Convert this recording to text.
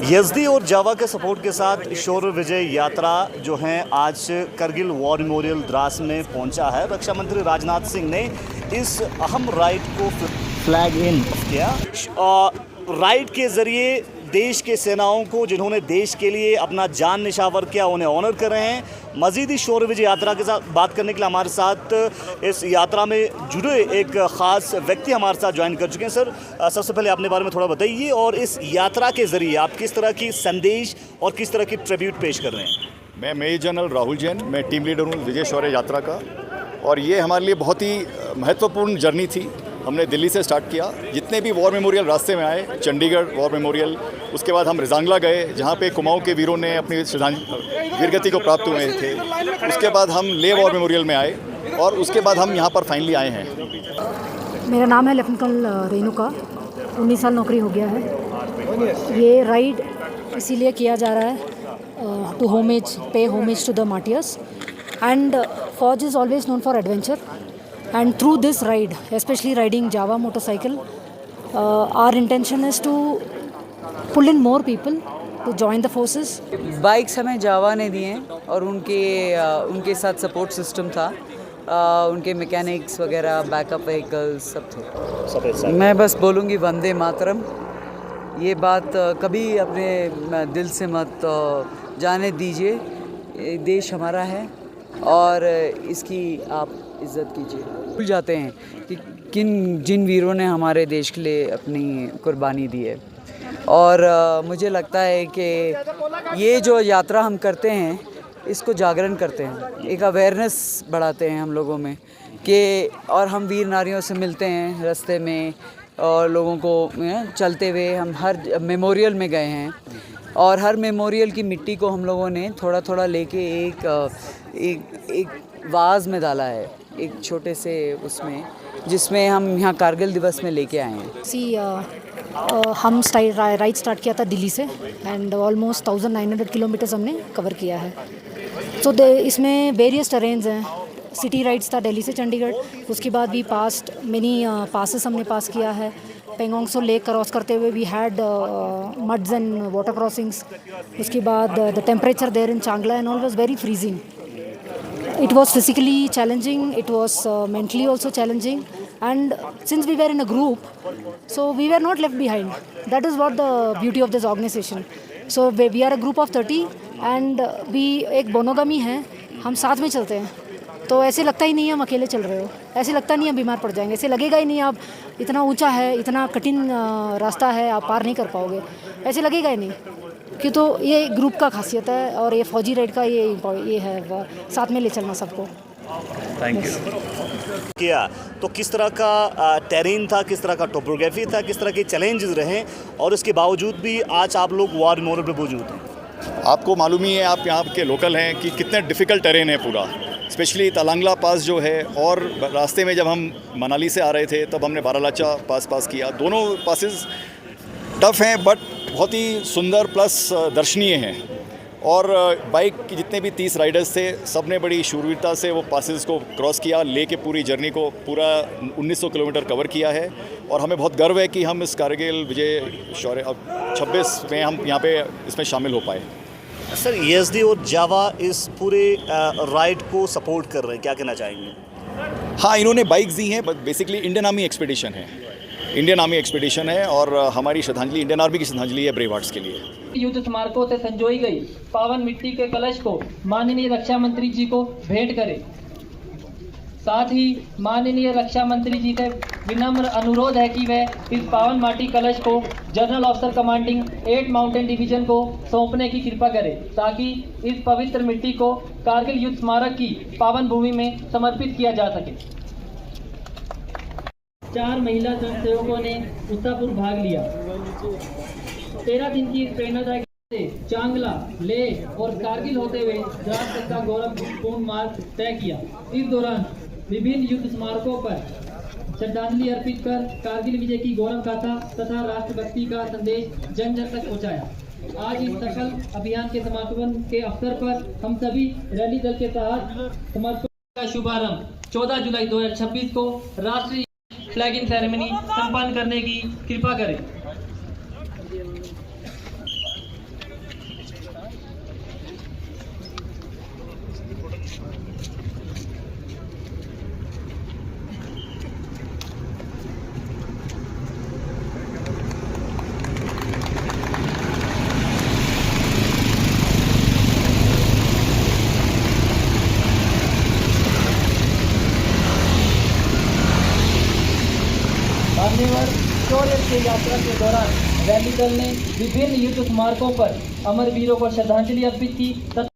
यज़दी और जावा के सपोर्ट के साथ शौर्य विजय यात्रा जो है आज करगिल वॉर मेमोरियल द्रास में पहुंचा है। रक्षा मंत्री राजनाथ सिंह ने इस अहम राइड को फ्लैग इन किया। राइड के ज़रिए देश के सेनाओं को जिन्होंने देश के लिए अपना जान निछावर किया उन्हें ऑनर कर रहे हैं। मज़ीद इस शौर्य विजय यात्रा के साथ बात करने के लिए हमारे साथ इस यात्रा में जुड़े एक ख़ास व्यक्ति हमारे साथ ज्वाइन कर चुके हैं। सर, सबसे पहले अपने बारे में थोड़ा बताइए और इस यात्रा के ज़रिए आप किस तरह की संदेश और किस तरह की ट्रिब्यूट पेश कर रहे हैं। मैं मेजर जनरल राहुल जैन, मैं टीम लीडर हूँ विजय शौर्य यात्रा का, और ये हमारे लिए बहुत ही महत्वपूर्ण जर्नी थी। हमने दिल्ली से स्टार्ट किया, जितने भी वॉर मेमोरियल रास्ते में आए, चंडीगढ़ वॉर मेमोरियल, उसके बाद हम रिजांगला गए जहाँ पे कुमाऊँ के वीरों ने अपनी वीरगति को प्राप्त हुए थे। उसके बाद हम ले वॉर मेमोरियल में आए और उसके बाद हम यहाँ पर फाइनली आए हैं। मेरा नाम है लेफ्टिनेंट कर्नल रेणुका, 19 साल नौकरी हो गया है। ये राइड इसीलिए किया जा रहा है to pay homage to the martyrs, and फौज is always known for adventure, and through this ride, especially riding Java motorcycle, our intention is to pull in more people to join the forces. Bikes हमें जावा ने दिए और उनके साथ support system था, उनके mechanics वगैरह, बैकअप व्हीकल्स सब थे। मैं बस बोलूँगी वंदे मातरम। ये बात कभी अपने दिल से मत जाने दीजिए। देश हमारा है और इसकी आप इज़्ज़त कीजिए। भूल जाते हैं कि जिन वीरों ने हमारे देश के लिए अपनी कुर्बानी दी है, और मुझे लगता है कि ये जो यात्रा हम करते हैं इसको जागरण करते हैं, एक अवेयरनेस बढ़ाते हैं हम लोगों में कि, और हम वीर नारियों से मिलते हैं रास्ते में, और लोगों को चलते हुए हम हर मेमोरियल में गए हैं, और हर मेमोरियल की मिट्टी को हम लोगों ने थोड़ा थोड़ा लेके एक वाज में डाला है, एक छोटे से उसमें, जिसमें हम यहाँ कारगिल दिवस में लेके आए हैं। हम राइड स्टार्ट किया था दिल्ली से, एंड ऑलमोस्ट 1900 किलोमीटर्स हमने कवर किया है। तो इसमें वेरियस टरेन्स हैं। सिटी राइड्स था दिल्ली से चंडीगढ़, उसके बाद भी पास्ट मेनी पासेस हमने पास किया है। पेंगोंग सो लेक क्रॉस करते हुए we had muds and water crossings. उसके बाद the temperature there in Changla and all was very freezing. It was physically challenging, it was mentally also challenging, and since we were in a group, so we were not left behind. That is what the beauty of this organization. So we are a group of 30 and we एक बोनोगामी हैं, हम साथ में चलते हैं, तो ऐसे लगता ही नहीं है हम अकेले चल रहे हो, ऐसे लगता नहीं है बीमार पड़ जाएंगे, ऐसे लगेगा ही नहीं आप इतना ऊंचा है, इतना कठिन रास्ता है, आप पार नहीं कर पाओगे, ऐसे लगेगा ही नहीं, क्यों? तो ये ग्रुप का खासियत है और ये फौजी राइड का ये है, साथ में ले चलना सबको। Thank you. किया तो किस तरह का टेरेन था, किस तरह का टोपोग्राफी था, किस तरह के चैलेंजेस रहे, और उसके बावजूद भी आज आप लोग वॉर मेमोरियल पे मौजूद हैं। आपको मालूम ही है, आप यहाँ के लोकल हैं, कि कितने डिफ़िकल्ट टेरेन है पूरा, स्पेशली तलांगला पास जो है, और रास्ते में जब हम मनाली से आ रहे थे तब हमने बारालाचा पास किया। दोनों पासेस टफ़ हैं बट बहुत ही सुंदर प्लस दर्शनीय हैं, और बाइक के जितने भी 30 राइडर्स थे सब ने बड़ी शूरवीरता से वो पासेस को क्रॉस किया, लेके पूरी जर्नी को पूरा 1900 किलोमीटर कवर किया है, और हमें बहुत गर्व है कि हम इस कारगिल विजय शौर्य 26 में हम यहाँ पे इसमें शामिल हो पाए। सर, यज़दी और जावा इस पूरे राइड को सपोर्ट कर रहे हैं, क्या कहना चाहेंगे? हाँ, इन्होंने बाइक्स दी हैं, but basically Indian army expedition है, और हमारी श्रद्धांजलि इंडियन आर्मी की श्रद्धांजलि है ब्रेव हार्ट्स के लिए। युद्ध स्मारकों से संजोई गई पावन मिट्टी के कलश को माननीय रक्षा मंत्री जी को भेंट करें। साथ ही माननीय रक्षा मंत्री जी से विनम्र अनुरोध है कि वह इस पावन माटी कलश को general officer commanding 8 mountain division को सौंपने की कृपा करें, ताकि इस पवित्र मिट्टी को कारगिल युद्ध स्मारक की पावन भूमि में समर्पित किया जा सके। 4 महिला स्वयंसेवकों ने उत्साहपूर्वक भाग लिया। 13 दिन की इस प्रेरणादायक से चांगला, लेह और कारगिल होते हुए द्रास तक का गौरवपूर्ण मार्ग तय किया। इस दौरान विभिन्न युद्ध स्मारकों पर श्रद्धांजलि अर्पित कर कारगिल विजय की गौरव गाथा तथा राष्ट्रभक्ति का संदेश जन जन तक पहुंचाया। आज इस सफल अभियान के समापन के अवसर पर हम सभी रैली दल के तहत समर्पण का शुभारंभ 14 जुलाई 2026 को राष्ट्रीय फ्लैगिंग सेरेमनी संपन्न करने की कृपा करें। मान्यवर शौर्य की यात्रा के दौरान रैली दल ने विभिन्न युद्ध स्मारकों पर अमर वीरों को श्रद्धांजलि अर्पित की।